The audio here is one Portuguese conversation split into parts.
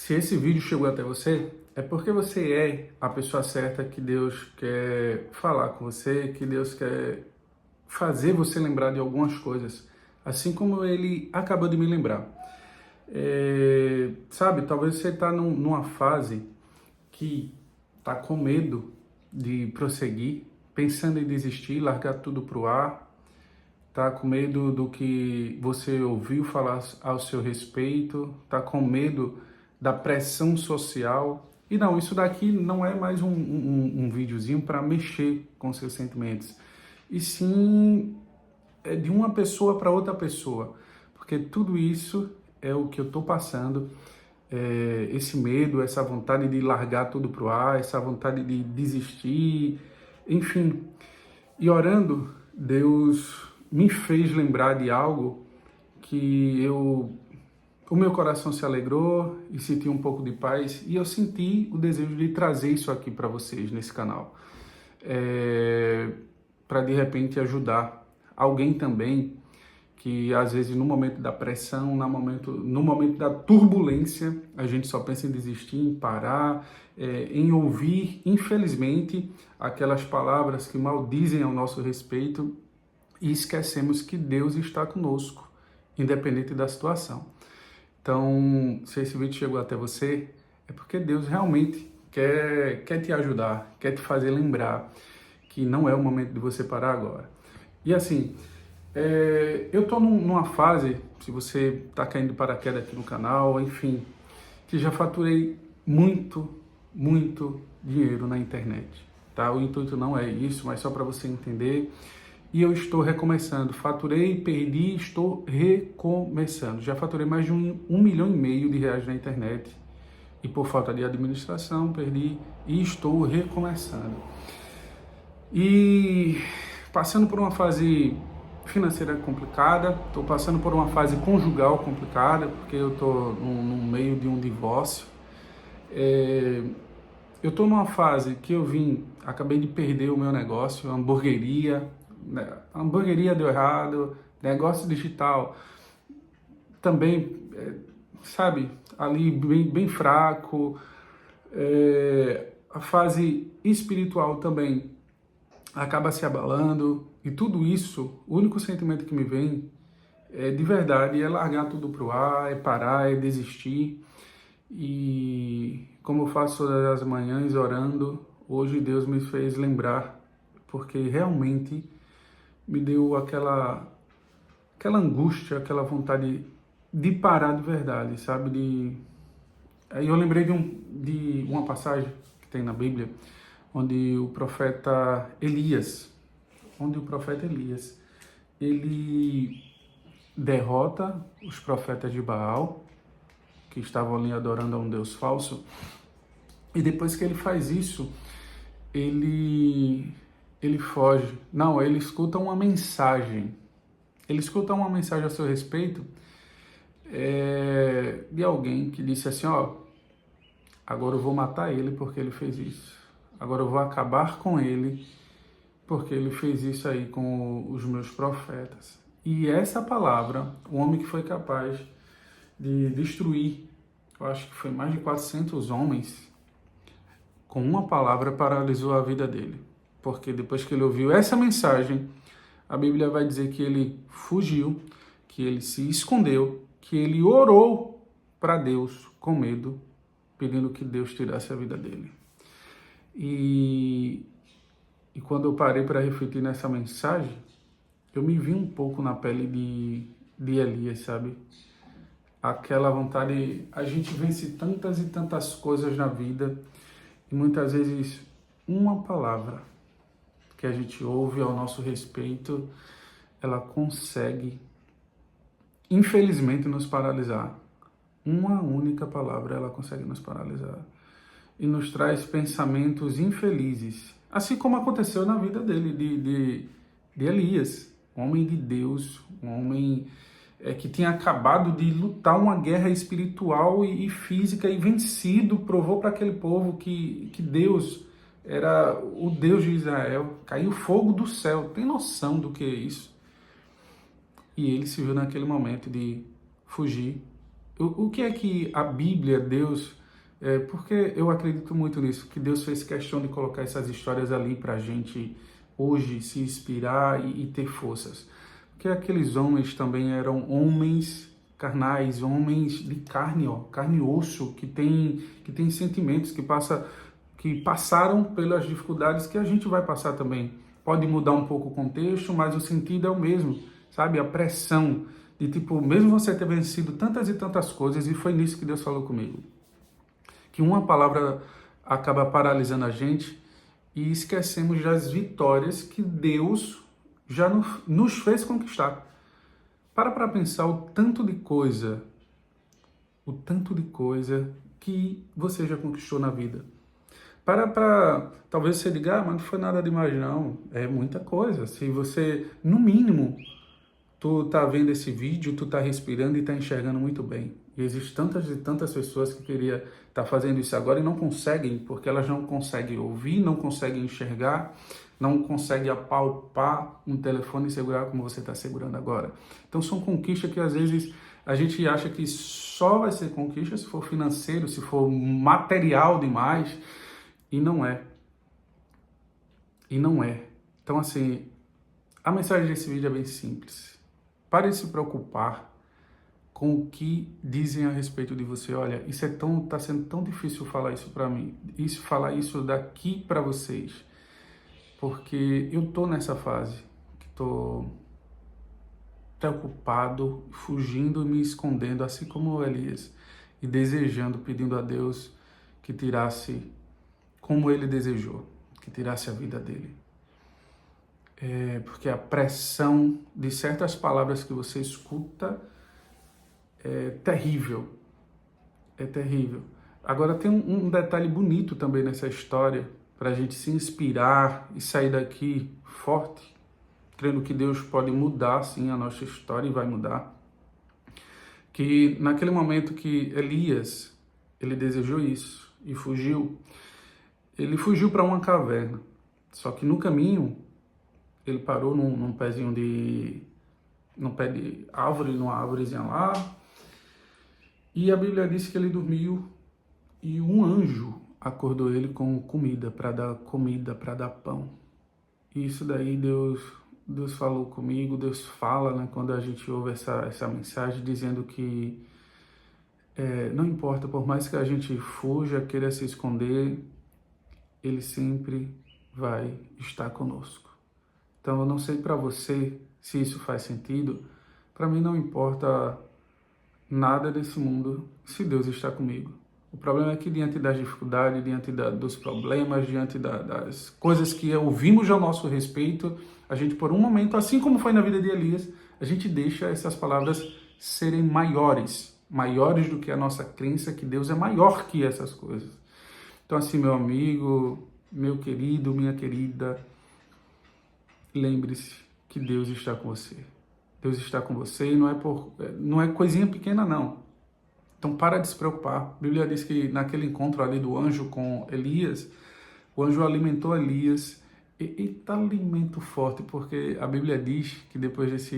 Se esse vídeo chegou até você, é porque você é a pessoa certa que Deus quer falar com você, que Deus quer fazer você lembrar de algumas coisas, assim como Ele acabou de me lembrar. Sabe, talvez você está numa fase que está com medo de prosseguir, pensando em desistir, largar tudo para o ar, tá com medo do que você ouviu falar ao seu respeito, tá com medo da pressão social. E não, isso daqui não é mais um videozinho para mexer com seus sentimentos, e sim é de uma pessoa para outra pessoa, porque tudo isso é o que eu estou passando, esse medo, essa vontade de largar tudo pro ar, essa vontade de desistir, enfim. E orando, Deus me fez lembrar de algo que o meu coração se alegrou e senti um pouco de paz, e eu senti o desejo de trazer isso aqui para vocês nesse canal, para de repente ajudar alguém também que às vezes no momento da pressão, no momento da turbulência, a gente só pensa em desistir, em parar, em ouvir, infelizmente, aquelas palavras que maldizem ao nosso respeito, e esquecemos que Deus está conosco, independente da situação. Então, se esse vídeo chegou até você, é porque Deus realmente quer te ajudar, quer te fazer lembrar que não é o momento de você parar agora. E assim, eu estou numa fase, se você está caindo de paraquedas aqui no canal, enfim, que já faturei muito dinheiro na internet, tá? O intuito não é isso, mas só para você entender. E eu estou recomeçando. Faturei, perdi, estou recomeçando. Já faturei mais de um milhão e meio de reais na internet. E por falta de administração, perdi e estou recomeçando. E passando por uma fase financeira complicada, estou passando por uma fase conjugal complicada, porque eu estou no meio de um divórcio. Eu estou numa fase que acabei de perder o meu negócio, a hamburgueria. A hamburgueria deu errado, negócio digital também, sabe, ali bem fraco, a fase espiritual também acaba se abalando, e tudo isso, o único sentimento que me vem de verdade é largar tudo pro ar, é parar, é desistir. E como eu faço todas as manhãs orando, hoje Deus me fez lembrar, porque realmente me deu aquela angústia, aquela vontade de parar de verdade, sabe? Aí eu lembrei de uma passagem que tem na Bíblia, onde o profeta Elias, ele derrota os profetas de Baal, que estavam ali adorando a um Deus falso, e depois que ele faz isso, ele foge. Não, ele escuta uma mensagem. Ele escuta uma mensagem a seu respeito, de alguém que disse assim, ó, agora eu vou matar ele porque ele fez isso. Agora eu vou acabar com ele porque ele fez isso aí com os meus profetas. E essa palavra, o homem que foi capaz de destruir, eu acho que foi mais de 400 homens, com uma palavra paralisou a vida dele. Porque depois que ele ouviu essa mensagem, a Bíblia vai dizer que ele fugiu, que ele se escondeu, que ele orou para Deus com medo, pedindo que Deus tirasse a vida dele. E quando eu parei para refletir nessa mensagem, eu me vi um pouco na pele de Elias, sabe? Aquela vontade, a gente vence tantas e tantas coisas na vida, e muitas vezes uma palavra que a gente ouve ao nosso respeito, ela consegue, infelizmente, nos paralisar. Uma única palavra, ela consegue nos paralisar. E nos traz pensamentos infelizes. Assim como aconteceu na vida dele, de Elias. Um homem de Deus, um homem que tinha acabado de lutar uma guerra espiritual e física e vencido, provou para aquele povo que Deus era o Deus de Israel. Caiu fogo do céu. Tem noção do que é isso? E ele se viu naquele momento de fugir, O que é que a Bíblia, Deus, porque eu acredito muito nisso, que Deus fez questão de colocar essas histórias ali para a gente hoje se inspirar e ter forças. Porque aqueles homens também eram homens carnais, homens de carne, ó, carne e osso, que tem sentimentos, que passaram pelas dificuldades que a gente vai passar também. Pode mudar um pouco o contexto, mas o sentido é o mesmo, sabe? A pressão de tipo, mesmo você ter vencido tantas e tantas coisas, e foi nisso que Deus falou comigo, que uma palavra acaba paralisando a gente e esquecemos das vitórias que Deus já nos fez conquistar. Para pensar o tanto de coisa que você já conquistou na vida. Talvez você diga, mas não foi nada demais não, é muita coisa. Se você, no mínimo, tu tá vendo esse vídeo, tu tá respirando e tá enxergando muito bem. E existem tantas e tantas pessoas que queriam estar fazendo isso agora e não conseguem, porque elas não conseguem ouvir, não conseguem enxergar, não conseguem apalpar um telefone e segurar como você está segurando agora. Então são conquistas que às vezes a gente acha que só vai ser conquista se for financeiro, se for material demais, e não é. E não é. Então assim, a mensagem desse vídeo é bem simples. Pare de se preocupar com o que dizem a respeito de você. Olha, tá sendo tão difícil falar isso para mim, falar isso daqui para vocês, porque eu tô nessa fase que tô preocupado, fugindo e me escondendo, assim como Elias, e desejando, pedindo a Deus que tirasse, como ele desejou, que tirasse a vida dele. Porque a pressão de certas palavras que você escuta é terrível. É terrível. Agora tem um detalhe bonito também nessa história, para a gente se inspirar e sair daqui forte, crendo que Deus pode mudar sim a nossa história e vai mudar. Que naquele momento que Elias, ele desejou isso e fugiu, ele fugiu para uma caverna. Só que no caminho, ele parou num pé de árvore, numa árvorezinha lá, e a Bíblia diz que ele dormiu e um anjo acordou ele com comida, para dar pão. E isso daí Deus falou comigo, Deus fala, né, quando a gente ouve essa mensagem, dizendo que não importa, por mais que a gente fuja, queira se esconder, Ele sempre vai estar conosco. Então eu não sei para você se isso faz sentido, para mim não importa nada desse mundo se Deus está comigo. O problema é que diante das dificuldades, diante dos problemas, diante das coisas que ouvimos ao nosso respeito, a gente por um momento, assim como foi na vida de Elias, a gente deixa essas palavras serem maiores do que a nossa crença que Deus é maior que essas coisas. Então assim, meu amigo, meu querido, minha querida, lembre-se que Deus está com você. Deus está com você e não é coisinha pequena não. Então para de se preocupar. A Bíblia diz que naquele encontro ali do anjo com Elias, o anjo alimentou Elias. E tá alimento forte, porque a Bíblia diz que depois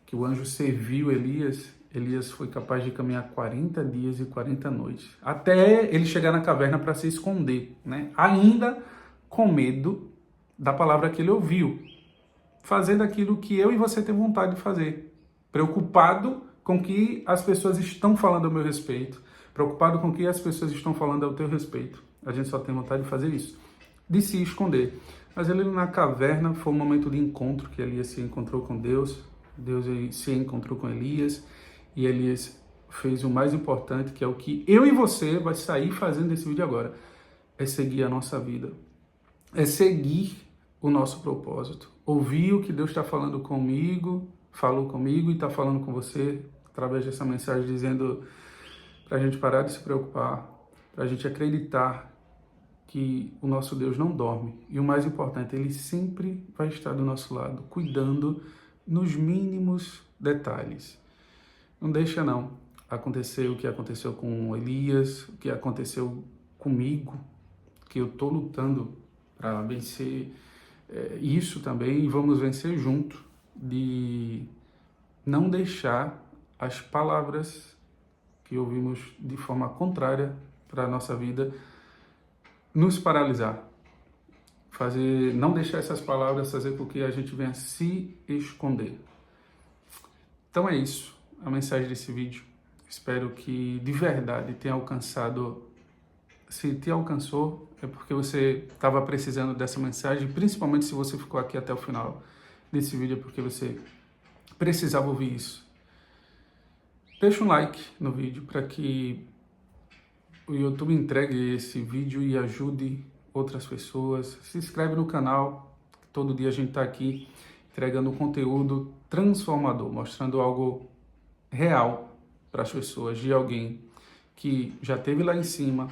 que o anjo serviu Elias, Elias foi capaz de caminhar 40 dias e 40 noites, até ele chegar na caverna para se esconder, né? Ainda com medo da palavra que ele ouviu, fazendo aquilo que eu e você tem vontade de fazer, preocupado com o que as pessoas estão falando ao meu respeito, preocupado com o que as pessoas estão falando ao teu respeito. A gente só tem vontade de fazer isso, de se esconder. Mas ele na caverna foi um momento de encontro, que Elias se encontrou com Deus, Deus se encontrou com Elias, e Elias fez o mais importante, que é o que eu e você vai sair fazendo desse vídeo agora, é seguir a nossa vida, é seguir o nosso propósito, ouvir o que Deus está falando comigo, falou comigo e está falando com você, através dessa mensagem, dizendo para a gente parar de se preocupar, para a gente acreditar que o nosso Deus não dorme. E o mais importante, Ele sempre vai estar do nosso lado, cuidando nos mínimos detalhes. Não deixa não acontecer o que aconteceu com Elias, o que aconteceu comigo, que eu estou lutando para vencer isso também, e vamos vencer junto, de não deixar as palavras que ouvimos de forma contrária para a nossa vida, nos paralisar. Não deixar essas palavras fazer com que a gente venha se esconder. Então é isso, a mensagem desse vídeo. Espero que de verdade tenha alcançado. Se te alcançou, é porque você estava precisando dessa mensagem, principalmente se você ficou aqui até o final desse vídeo, é porque você precisava ouvir isso. Deixa um like no vídeo para que o YouTube entregue esse vídeo e ajude outras pessoas. Se inscreve no canal, todo dia a gente está aqui entregando conteúdo transformador, mostrando algo real para as pessoas, de alguém que já esteve lá em cima,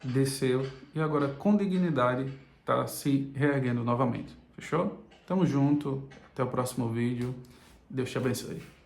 desceu e agora com dignidade está se reerguendo novamente. Fechou? Tamo junto, até o próximo vídeo. Deus te abençoe.